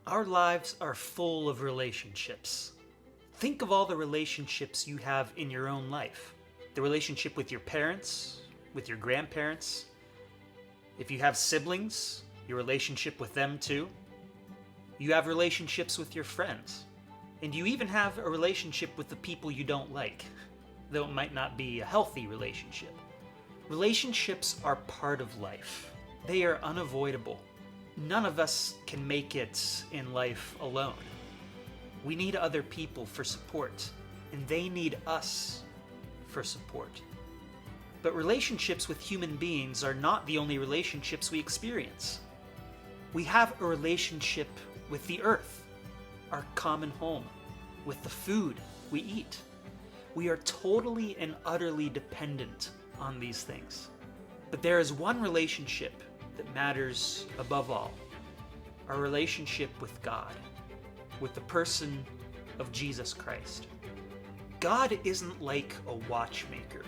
Our lives are full of relationships. Think of all the relationships you have in your own life. The relationship with your parents, with your grandparents. If you have siblings, your relationship with them too. You have relationships with your friends. And you even have a relationship with the people you don't like, though it might not be a healthy relationship. Relationships are part of life. They are unavoidable. None of us can make it in life alone. We need other people for support, and they need us for support. But relationships with human beings are not the only relationships we experience. We have a relationship with the earth, our common home, with the food we eat. We are totally and utterly dependent on these things. But there is one relationship that matters above all: our relationship with God, with the person of Jesus Christ. God isn't like a watchmaker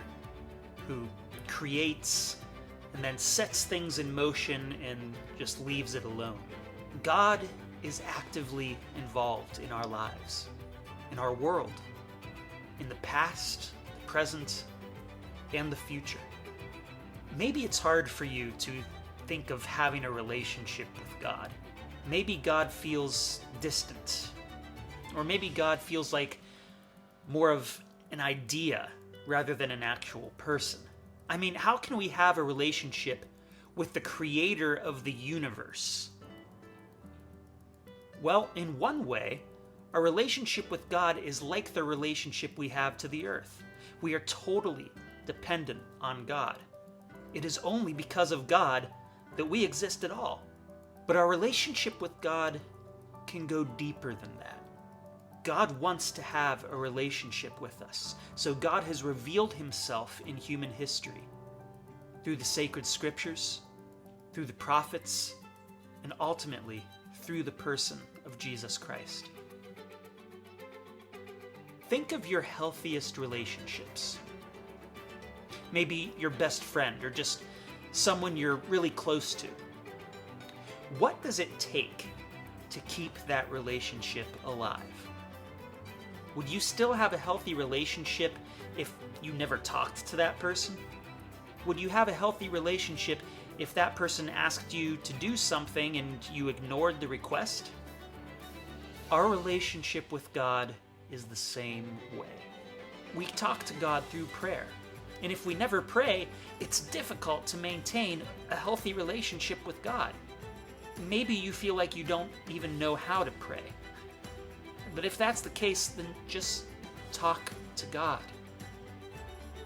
who creates and then sets things in motion and just leaves it alone. God is actively involved in our lives, in our world, in the past, the present, and the future. Maybe it's hard for you to think of having a relationship with God. Maybe God feels distant. Or maybe God feels like more of an idea rather than an actual person. I mean, how can we have a relationship with the creator of the universe? Well, in one way, our relationship with God is like the relationship we have to the earth. We are totally dependent on God. It is only because of God that we exist at all. But our relationship with God can go deeper than that. God wants to have a relationship with us. So God has revealed himself in human history through the sacred scriptures, through the prophets, and ultimately through the person of Jesus Christ. Think of your healthiest relationships. Maybe your best friend or just someone you're really close to. What does it take to keep that relationship alive? Would you still have a healthy relationship if you never talked to that person? Would you have a healthy relationship if that person asked you to do something and you ignored the request? Our relationship with God is the same way. We talk to God through prayer. And if we never pray, it's difficult to maintain a healthy relationship with God. Maybe you feel like you don't even know how to pray. But if that's the case, then just talk to God.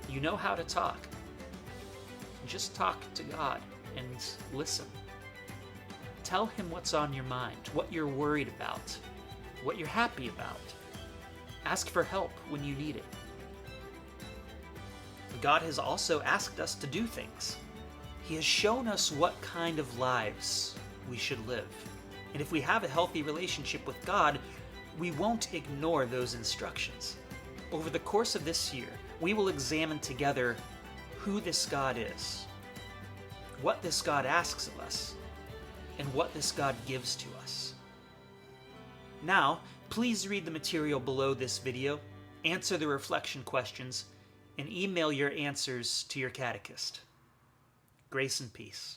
You know how to talk. Just talk to God and listen. Tell him what's on your mind, what you're worried about, what you're happy about. Ask for help when you need it. God has also asked us to do things. He has shown us what kind of lives we should live. And if we have a healthy relationship with God, we won't ignore those instructions. Over the course of this year, we will examine together who this God is, what this God asks of us, and what this God gives to us. Now, please read the material below this video, answer the reflection questions, and email your answers to your catechist. Grace and peace.